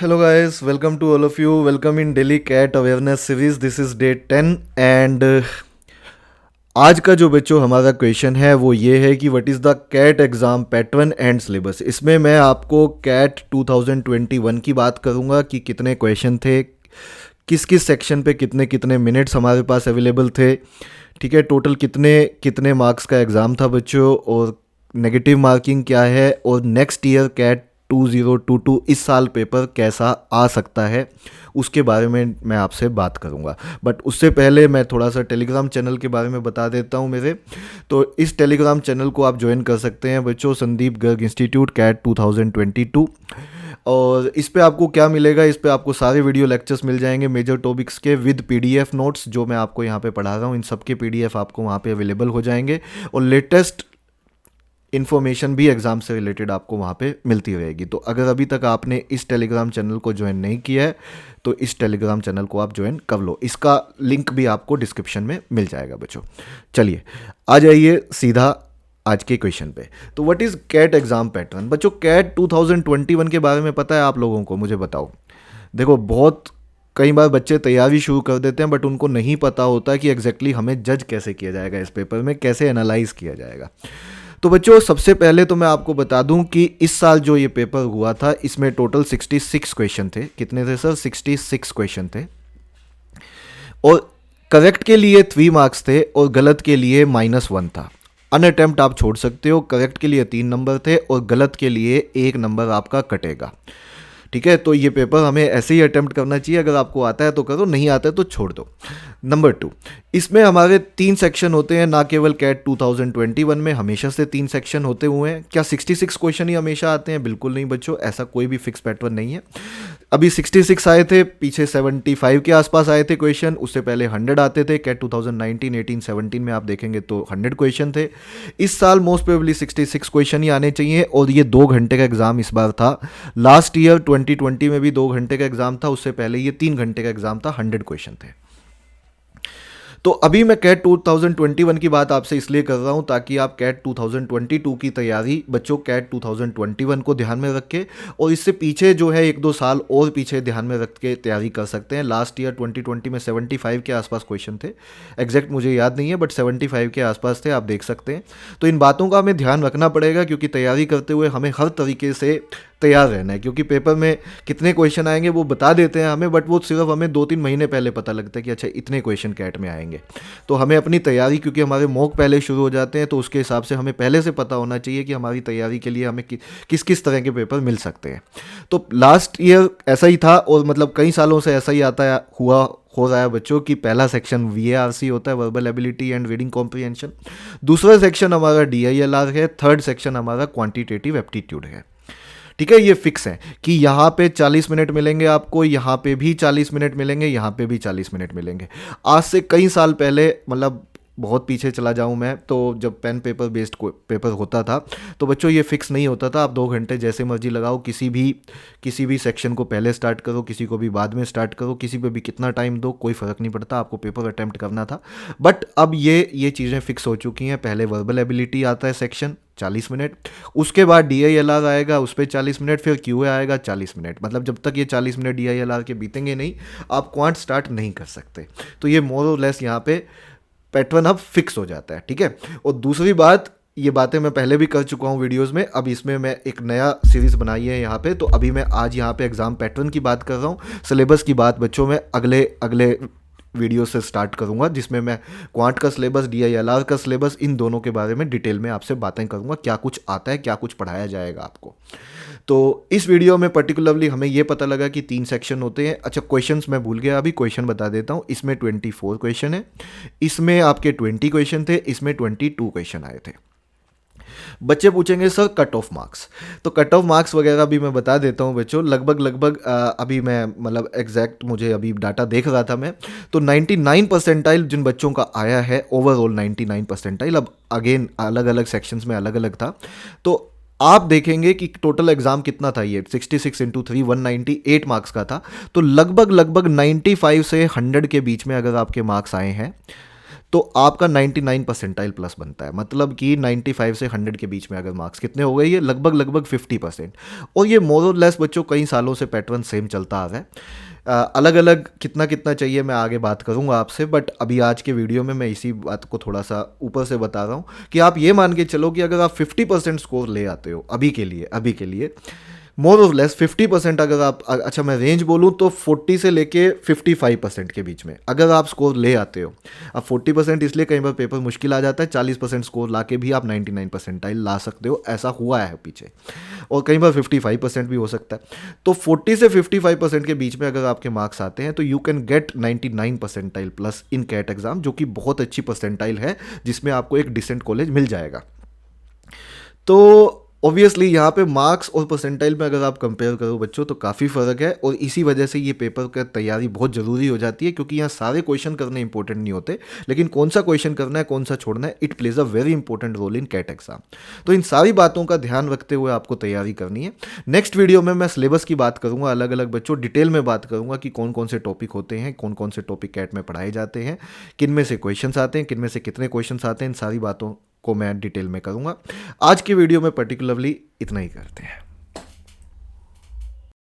Hello guys, welcome to all of you. Welcome in Delhi Cat Awareness Series. This is day 10 and आज का जो बच्चों हमारा question है वो ये है कि what is the CAT exam pattern and syllabus. इसमें मैं आपको कैट 2021 की बात करूँगा कि कितने क्वेश्चन थे, किस किस सेक्शन पे कितने कितने मिनट्स हमारे पास अवेलेबल थे, ठीक है, टोटल कितने कितने मार्क्स का एग्ज़ाम था बच्चों, और नेगेटिव मार्किंग क्या है, और नेक्स्ट ईयर कैट 2022 इस साल पेपर कैसा आ सकता है उसके बारे में मैं आपसे बात करूंगा। बट उससे पहले मैं थोड़ा सा टेलीग्राम चैनल के बारे में बता देता हूं मेरे। तो इस टेलीग्राम चैनल को आप ज्वाइन कर सकते हैं बच्चों, संदीप गर्ग इंस्टीट्यूट कैट 2022। और इस पे आपको क्या मिलेगा, इस पे आपको सारे वीडियो लेक्चर्स मिल जाएंगे मेजर टॉपिक्स के विद पीडीएफ नोट्स जो मैं आपको यहाँ पे पढ़ा रहा हूँ, इन सब के पीडीएफ आपको वहाँ पे अवेलेबल हो जाएंगे, और लेटेस्ट इन्फॉर्मेशन भी एग्ज़ाम से रिलेटेड आपको वहाँ पे मिलती रहेगी। तो अगर अभी तक आपने इस टेलीग्राम चैनल को ज्वाइन नहीं किया है तो इस टेलीग्राम चैनल को आप ज्वाइन कर लो, इसका लिंक भी आपको डिस्क्रिप्शन में मिल जाएगा बच्चों। चलिए आ जाइए सीधा आज के क्वेश्चन पे। तो what is CAT exam pattern बच्चों। कैट 2021 के बारे में पता है आप लोगों को, मुझे बताओ। देखो, बहुत कई बार बच्चे तैयारी शुरू कर देते हैं बट उनको नहीं पता होता कि एग्जैक्टली हमें जज कैसे किया जाएगा, इस पेपर में कैसे एनालाइज किया जाएगा। तो बच्चों सबसे पहले तो मैं आपको बता दूं कि इस साल जो ये पेपर हुआ था इसमें टोटल 66 क्वेश्चन थे। कितने थे सर? 66 क्वेश्चन थे, और करेक्ट के लिए 3 मार्क्स थे और गलत के लिए -1 था। अन अटेम्प्ट आप छोड़ सकते हो, करेक्ट के लिए 3 नंबर थे और गलत के लिए 1 नंबर आपका कटेगा। ठीक है, तो ये पेपर हमें ऐसे ही अटेम्प्ट करना चाहिए, अगर आपको आता है तो करो, नहीं आता है तो छोड़ दो। नंबर 2, इसमें हमारे 3 सेक्शन होते हैं, ना केवल कैट 2021 में हमेशा से 3 सेक्शन होते हुए हैं। क्या 66 क्वेश्चन ही हमेशा आते हैं? बिल्कुल नहीं बच्चों, ऐसा कोई भी फिक्स पैटर्न नहीं है। अभी 66 आए थे, पीछे 75 के आसपास आए थे क्वेश्चन, उससे पहले 100 आते थे। कैट 2019, 18, 17 में आप देखेंगे तो 100 क्वेश्चन थे। इस साल मोस्ट प्रोबेबली 66 क्वेश्चन ही आने चाहिए, और ये 2 घंटे का एग्जाम इस बार था। लास्ट ईयर 2020 में भी 2 घंटे का एग्जाम था, उससे पहले ये 3 घंटे का एग्जाम था, 100 क्वेश्चन थे। तो अभी मैं कैट 2021 की बात आपसे इसलिए कर रहा हूं ताकि आप कैट 2022 की तैयारी बच्चों कैट 2021 को ध्यान में रख के, और इससे पीछे जो है 1-2 साल और पीछे ध्यान में रख के तैयारी कर सकते हैं। लास्ट ईयर 2020 में 75 के आसपास क्वेश्चन थे, एग्जैक्ट मुझे याद नहीं है बट 75 के आसपास थे, आप देख सकते हैं। तो इन बातों का हमें ध्यान रखना पड़ेगा क्योंकि तैयारी करते हुए हमें हर तरीके से तैयार रहना है, क्योंकि पेपर में कितने क्वेश्चन आएंगे वो बता देते हैं हमें, बट वो सिर्फ हमें 2-3 महीने पहले पता लगता है कि अच्छा इतने क्वेश्चन कैट में आएंगे। तो हमें अपनी तैयारी, क्योंकि हमारे मॉक पहले शुरू हो जाते हैं, तो उसके हिसाब से हमें पहले से पता होना चाहिए कि हमारी तैयारी के लिए हमें किस किस तरह के पेपर मिल सकते हैं। तो लास्ट ईयर ऐसा ही था, और मतलब कई सालों से ऐसा ही आता हुआ हो रहा है बच्चों कि पहला सेक्शन VARC होता है, verbal ability and reading comprehension. दूसरा सेक्शन हमारा DILR है, थर्ड सेक्शन हमारा क्वांटिटेटिव एप्टीट्यूड है। ठीक है, ये फिक्स है कि यहाँ पे 40 मिनट मिलेंगे आपको, यहाँ पे भी 40 मिनट मिलेंगे, यहाँ पे भी 40 मिनट मिलेंगे। आज से कई साल पहले, मतलब बहुत पीछे चला जाऊँ मैं, तो जब पेन पेपर बेस्ड पेपर होता था तो बच्चों ये फिक्स नहीं होता था। आप 2 घंटे जैसे मर्जी लगाओ, किसी भी सेक्शन को पहले स्टार्ट करो, किसी को भी बाद में स्टार्ट करो, किसी पे भी कितना टाइम दो, कोई फ़र्क नहीं पड़ता, आपको पेपर अटैम्प्ट करना था। बट अब ये चीज़ें फिक्स हो चुकी हैं। पहले वर्बल एबिलिटी आता है सेक्शन 40 मिनट, उसके बाद DILR आएगा उस पर 40 मिनट, फिर QA आएगा 40 मिनट। मतलब जब तक ये 40 मिनट DILR के बीतेंगे नहीं, आप क्वांट स्टार्ट नहीं कर सकते। तो ये मोर और लेस यहाँ पे पैटर्न अब फिक्स हो जाता है। ठीक है, और दूसरी बात, ये बातें मैं पहले भी कर चुका हूँ वीडियोस में, अब इसमें मैं एक नया सीरीज़ बनाई है यहाँ पे। तो अभी मैं आज यहाँ पे एग्ज़ाम पैटर्न की बात कर रहा हूँ। सिलेबस की बात बच्चों मैं अगले वीडियो से स्टार्ट करूंगा, जिसमें मैं क्वांट का सिलेबस, DILR का सिलेबस, इन दोनों के बारे में डिटेल में आपसे बातें करूंगा, क्या कुछ आता है, क्या कुछ पढ़ाया जाएगा आपको। तो इस वीडियो में पर्टिकुलरली हमें ये पता लगा कि 3 सेक्शन होते हैं। अच्छा, क्वेश्चंस मैं भूल गया, अभी क्वेश्चन बता देता हूँ। इसमें 24 क्वेश्चन है, इसमें आपके 20 क्वेश्चन थे, इसमें 22 क्वेश्चन आए थे। बच्चे पूछेंगे सर कट ऑफ मार्क्स, तो कट ऑफ मार्क्स वगैरह भी मैं बता देता हूँ बच्चों। लगभग अभी मैं मतलब एग्जैक्ट मुझे अभी डाटा देख रहा था मैं, तो 99 परसेंटाइल जिन बच्चों का आया है, ओवरऑल 99 परसेंटाइल। अब अगेन अलग अलग सेक्शंस में अलग अलग था, तो आप देखेंगे कि टोटल एग्जाम कितना था, ये 66 इंटू 3 198 मार्क्स का था। तो लगभग 95 से 100 के बीच में अगर आपके मार्क्स आए हैं तो आपका 99 परसेंटाइल प्लस बनता है, मतलब कि 95 से 100 के बीच में अगर मार्क्स कितने हो गए, ये लगभग लगभग 50%। और ये मोर और लेस बच्चों कई सालों से पैटर्न सेम चलता आ रहा है। अलग अलग कितना कितना चाहिए मैं आगे बात करूंगा आपसे, बट अभी आज के वीडियो में मैं इसी बात को थोड़ा सा ऊपर से बता रहा हूँ कि आप ये मान के चलो कि अगर आप 50% स्कोर ले आते हो अभी के लिए मोर और लेस 50%, अगर आप अच्छा मैं रेंज बोलूँ तो 40 से लेके 55% के बीच में अगर आप स्कोर ले आते हो। अब 40% इसलिए कई बार पेपर मुश्किल आ जाता है, 40% स्कोर ला के भी आप 99 परसेंटाइल ला सकते हो, ऐसा हुआ है पीछे। और कई बार 55% भी हो सकता है। तो 40 से 55% के बीच में अगर आपके मार्क्स आते हैं तो you can get 99 percentile plus in CAT exam, जो कि बहुत अच्छी परसेंटाइल है, जिसमें आपको एक डिसेंट कॉलेज मिल जाएगा। तो ऑब्वियसली यहाँ पे मार्क्स और परसेंटाइल में अगर आप कंपेयर करो बच्चों तो काफ़ी फ़र्क है, और इसी वजह से ये पेपर का तैयारी बहुत ज़रूरी हो जाती है, क्योंकि यहाँ सारे क्वेश्चन करने इंपॉर्टेंट नहीं होते, लेकिन कौन सा क्वेश्चन करना है कौन सा छोड़ना है, it plays a very important role in CAT exam. तो इन सारी बातों का ध्यान रखते हुए आपको तैयारी करनी है। नेक्स्ट वीडियो में मैं सिलेबस की बात करूँगा, अलग अलग बच्चों डिटेल में बात करूँगा कि कौन कौन से टॉपिक होते हैं, कौन कौन से टॉपिक कैट में पढ़ाए जाते हैं, किन में से क्वेश्चन आते हैं, किन में से कितने क्वेश्चन आते हैं, इन सारी बातों को मैं डिटेल में करूँगा। आज की वीडियो में पर्टिकुलरली इतना ही करते हैं।